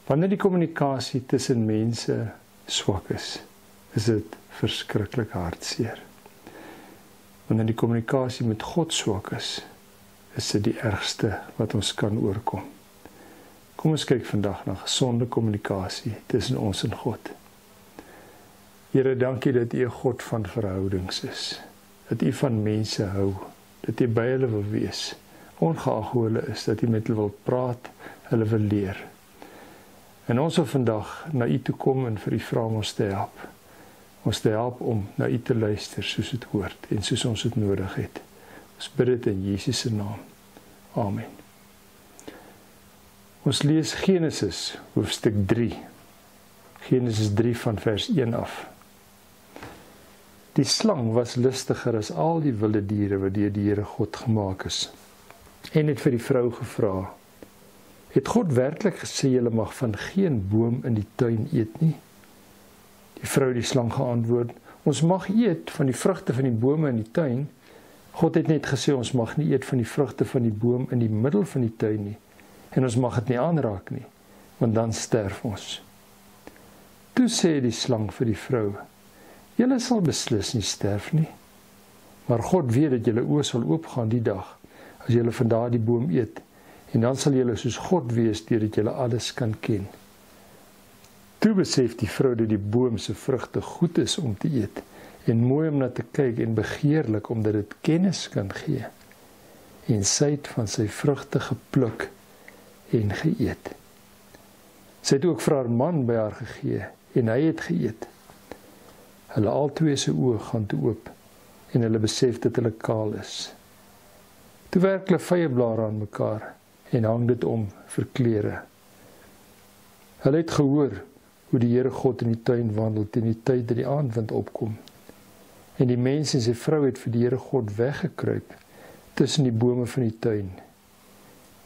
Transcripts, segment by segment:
Wanneer die kommunikasie tussen mense swak is dit verskriklik hartseer. Wanneer die kommunikasie met God swak is dit die ergste wat ons kan oorkom. Kom ons kyk vandag na gesonde kommunikasie tussen ons en God. Here, dankie dat U 'n God van verhoudings is. Dat U van mense hou. Dat U by hulle wil wees. Ongeag hoe hulle is, dat U met hulle wil praat, hulle wil leer. En ons wil vandag na U toe kom en vir U vra om ons te help. Ons te help om na U te luister soos dit hoort en soos ons dit nodig het. Ons bid dit in Jesus se naam. Amen. Ons lees Genesis hoofstuk 3. Genesis 3 van vers 1 af. Die slang was listiger as al die wilde diere wat deur die Here God gemaak is. En het vir die vrou gevra: Het God werklik gesê julle mag van geen boom in die tuin eet nie? Die vrou die slang geantwoord: Ons mag eet van die vrugte van die bome in die tuin. God het net gesê ons mag nie eet van die vrugte van die boom in die middel van die tuin nie. En ons mag dit nie aanraak nie, want dan sterf ons. Toe sê die slang vir die vrou: Julle sal beslis nie sterf nie, maar God weet dat julle oë sal oopgaan die dag, as julle van daardie boom eet, en dan sal julle soos God wees, deurdat julle alles kan ken. Toe besef die vrou dat die boom se vrugte goed is om te eet, en mooi om na te kyk en begeerlik, omdat dit kennis kan gee. En sy het van sy vrugte gepluk en geëet. Sy het ook vir haar man by haar gegee, en hy het geëet. Hulle albei se oë gaan toe oop, en hulle besef dat hulle kaal is. Toe werk hulle vyeblare aan mekaar, en hang dit om vir klere. Hulle het gehoor hoe die Here God in die tuin wandel teen die tyd dat die aandwind opkom. En die mens en sy vrou het vir die Here God weggekruip tussen die bome van die tuin.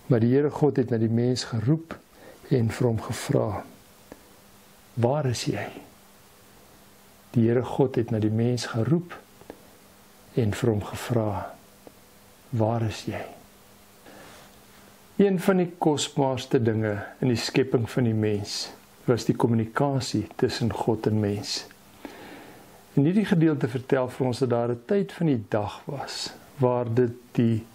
Maar die Here God het na die mens geroep en vir hom gevra: Waar is jy? Die Here God het na die mens geroep en vir hom gevra: Waar is jy? Een van die kosbaarste dinge in die skepping van die mens was die kommunikasie tussen God en mens. En hierdie gedeelte vertel vir ons dat daar 'n tyd van die dag was waar dit die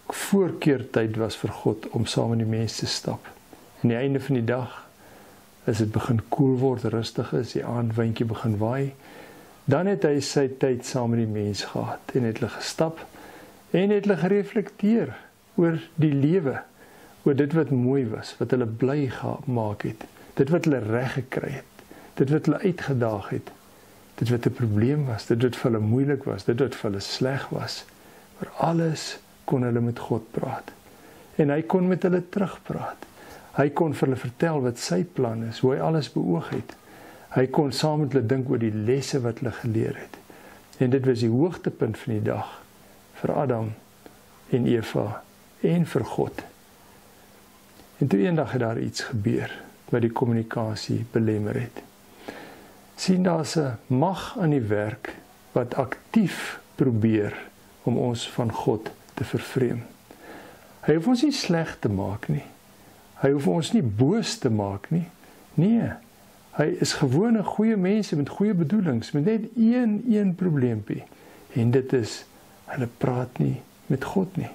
voorkeurtyd was vir God om saam met die mens te stap. En die einde van die dag, as dit begin koel word, rustig is, die aandwindjie begin waai, dan het hy sy tyd saam met die mens gehad en het hulle gestap en het hulle gereflekteer oor die lewe, oor dit wat mooi was, wat hulle bly gemaak het, dit wat hulle reg gekry het, dit wat hulle uitgedaag het, dit wat 'n probleem was, dit wat vir hulle moeilik was, dit wat vir hulle sleg was. Oor alles kon hulle met God praat. En hy kon met hulle terugpraat. Hy kon vir hulle vertel wat sy plan is, hoe hy alles beoog het. Hy kon saam met hulle dink oor die lesse wat hulle geleer het. En dit was die hoogtepunt van die dag vir Adam en Eva en vir God. En toe eendag het daar iets gebeur wat die kommunikasie belemmer het. Sien, daar's 'n mag aan die werk wat aktief probeer om ons van God te vervreem. Hy hoef ons nie sleg te maak nie. Hy hoef ons nie boos te maak nie. Nee, hy is gewone goeie mense met goeie bedoelings, met net een probleempie. En dit is, hulle praat nie met God nie.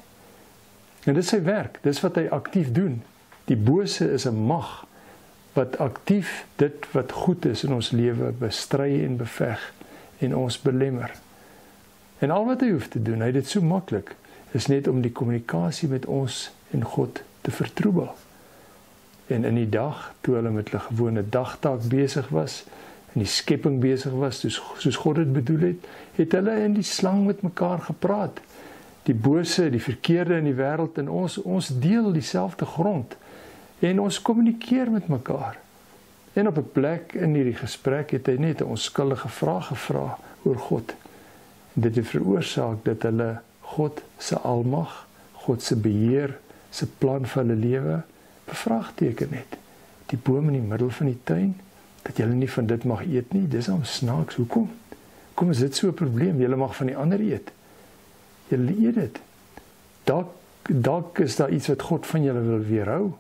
En dit is sy werk, dis wat hy aktief doen. Die bose is 'n mag wat aktief dit wat goed is in ons lewe bestry en beveg en ons belemmer. En al wat hy hoef te doen, hy het dit so maklik, is net om die kommunikasie met ons en God te vertroebel. En in die dag, toe hulle met hulle gewone dagtaak besig was, en die skepping besig was, soos God dit bedoel het, het hulle in die slang met mekaar gepraat. Die bose, die verkeerde in die wêreld en ons deel dieselfde grond. En ons kommunikeer met mekaar. En op 'n plek in hierdie gesprek het hy net 'n onskuldige vraag gevra oor God. En dit het veroorsaak dat hulle God se almag, God se beheer, se plan vir hulle lewe bevraagteken het. Die boom in die middel van die tuin, dat julle nie van dit mag eet nie, dis om snaaks. Hoekom? Kom, is dit so 'n probleem? Julle mag van die ander eet. Julle eet dit. Dalk is daar iets wat God van julle wil weerhou.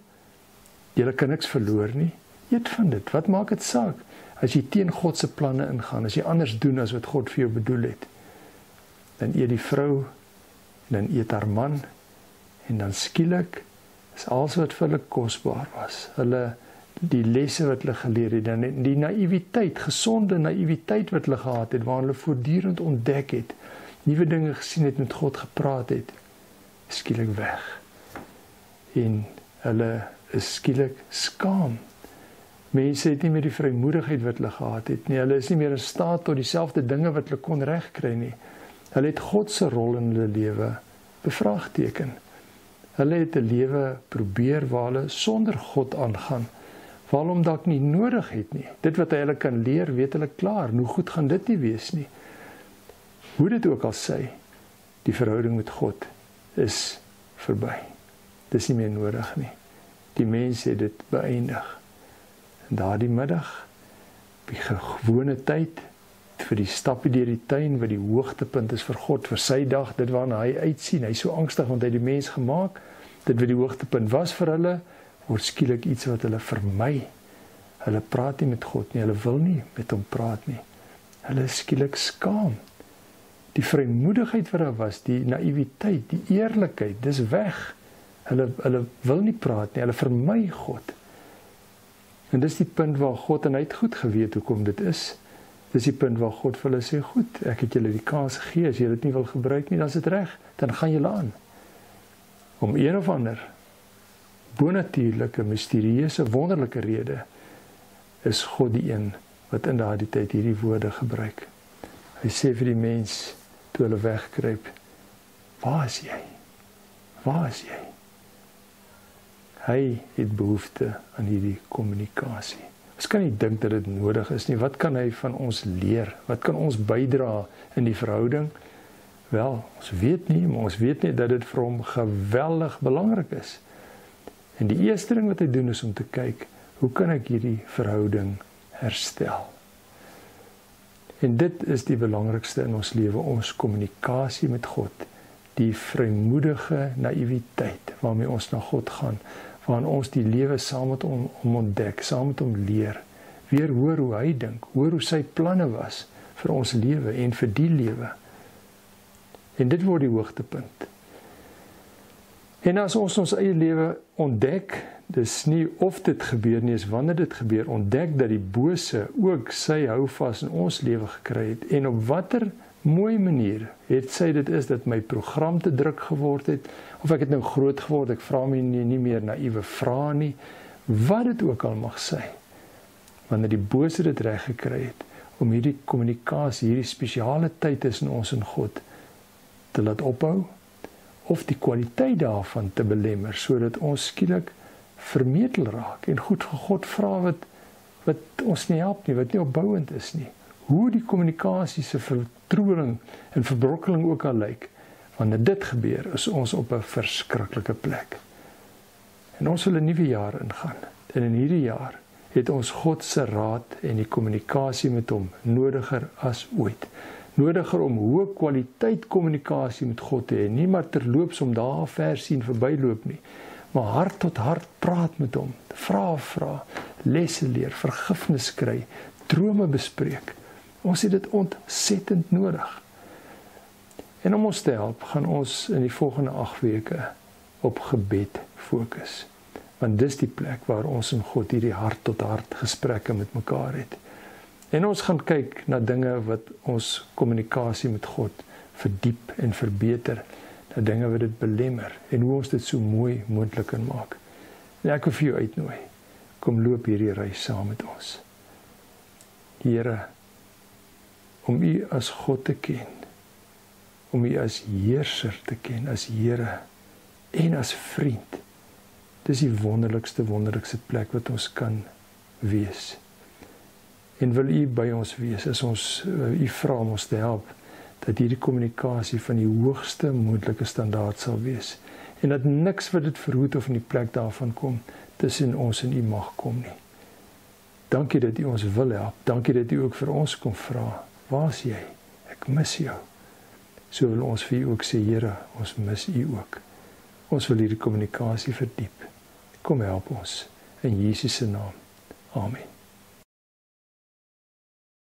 Julle kan niks verloor nie. Eet van dit. Wat maak dit saak? As jy teen God se planne ingaan, as jy anders doen as wat God vir jou bedoel het, dan eet die vrou, en dan eet haar man, en dan skielik is alles wat vir hulle kosbaar was. Die lesse wat hulle geleer het, dan die naïwiteit, gesonde naïwiteit wat hulle gehad het, waar hulle voortdurend ontdek het, nuwe dinge gesien het, met God gepraat het, skielik weg. En hulle is skielik skaam. Mense het nie meer die vrymoedigheid wat hulle gehad het nie. Hulle is nie meer in staat tot dieselfde dinge wat hulle kon regkry nie. Hulle het God se rol in hulle lewe bevraagteken. Hulle het 'n lewe probeer waar hulle sonder God aangaan, waar hulle hom dalk nie nodig het nie. Dit wat hulle kan leer, weet hulle klaar. Hoe goed gaan dit nie wees nie. Hoe dit ook al sy, die verhouding met God is verby. Dit is nie meer nodig nie. Die mens het dit beëindig. En daardie middag, op die gewone tyd, vir die stappie deur die tuin, wat die hoogtepunt is vir God, vir sy dag, dit waarna hy uitsien, hy is so angstig, want hy het die mens gemaak, dit wat die hoogtepunt was vir hulle, word skielik iets wat hulle vermy. Hulle praat nie met God nie, hulle wil nie met hom praat nie. Hulle is skielik skaam. Die vrymoedigheid wat daar was, die naïwiteit, die eerlikheid, dis weg. Hulle wil nie praat nie, hulle vermy God. En dis die punt waar God, en hy het goed geweet hoekom dit is, dis die punt waar God vir hulle sê, goed, ek het julle die kans gegee, as julle dit nie wil gebruik nie, dan is dit reg, dan gaan julle aan. Om een of ander bonatuurlike, misterieuse, wonderlike rede, is God die een wat in daardie tyd hierdie woorde gebruik. Hy sê vir die mens, toe hulle wegkruip, waar is jy? Waar is jy? Hy het behoefte aan hierdie kommunikasie. Ons kan nie dink dat dit nodig is nie. Wat kan hy van ons leer? Wat kan ons bydra in die verhouding? Wel, ons weet nie, maar ons weet net dat dit vir hom geweldig belangrik is. En die eerste ding wat hy doen is om te kyk, hoe kan ek hierdie verhouding herstel? En dit is die belangrikste in ons lewe, ons kommunikasie met God. Die vrymoedige naïwiteit waarmee ons na God gaan, waarin ons die lewe saam met hom ontdek, saam met hom leer, weer hoor hoe hy dink, hoor hoe sy planne was vir ons lewe en vir die lewe. En dit word die hoogtepunt. En as ons eie lewe ontdek, dis nie of dit gebeur nie, is wanneer dit gebeur, ontdek dat die bose ook sy houvas in ons lewe gekry het, en op watter mooi manier het sy dit is dat my program te druk geword het, of ek het nou groot geword, ek vra my nie meer naïewe vrae nie, wat dit ook al mag sy, wanneer die bose dit reg gekry het, om hierdie kommunikasie, hierdie spesiale tyd tussen ons en God te laat ophou, of die kwaliteit daarvan te belemmer, sodat ons skielik vermetel raak, en goed vir God vra wat ons nie help nie, wat nie opbouend is nie. Hoe die kommunikasie se vertroebling en verbrokkeling ook al lyk, wanneer dit gebeur, is ons op 'n verskriklike plek. En ons wil 'n nuwe jaar ingaan. En in hierdie jaar het ons God se raad en die kommunikasie met hom nodiger as ooit. Nodiger om hoë kwaliteit kommunikasie met God te hê, nie maar terloops om daar ver sien verbyloop nie, maar hart tot hart praat met hom, vra, lesse leer, vergifnis kry, drome bespreek. Ons het dit ontsettend nodig. En om ons te help, gaan ons in die volgende 8 weke op gebed fokus. Want dis die plek waar ons en God hierdie hart tot hart gesprekke met mekaar het. En ons gaan kyk na dinge wat ons kommunikasie met God verdiep en verbeter, na dinge wat dit belemmer, en hoe ons dit so mooi moontlik kan maak. En ek wil vir jou uitnooi, kom loop hierdie reis saam met ons. Here, om U as God te ken, om U as heerser te ken, as Here, en as vriend, dis die wonderlikste plek wat ons kan wees. En wil U by ons wees, as ons U vra om ons te help, dat hierdie kommunikasie van die hoogste moontlike standaard sal wees, en dat niks wat dit verhoed of in die plek daarvan kom, tussen ons en U mag kom nie. Dankie dat U ons wil help, dankie dat U ook vir ons kom vra, waar is jy? Ek mis jou. So wil ons vir U ook sê, Here, ons mis U ook. Ons wil hierdie kommunikasie verdiep. Kom help ons, in Jesus se naam. Amen.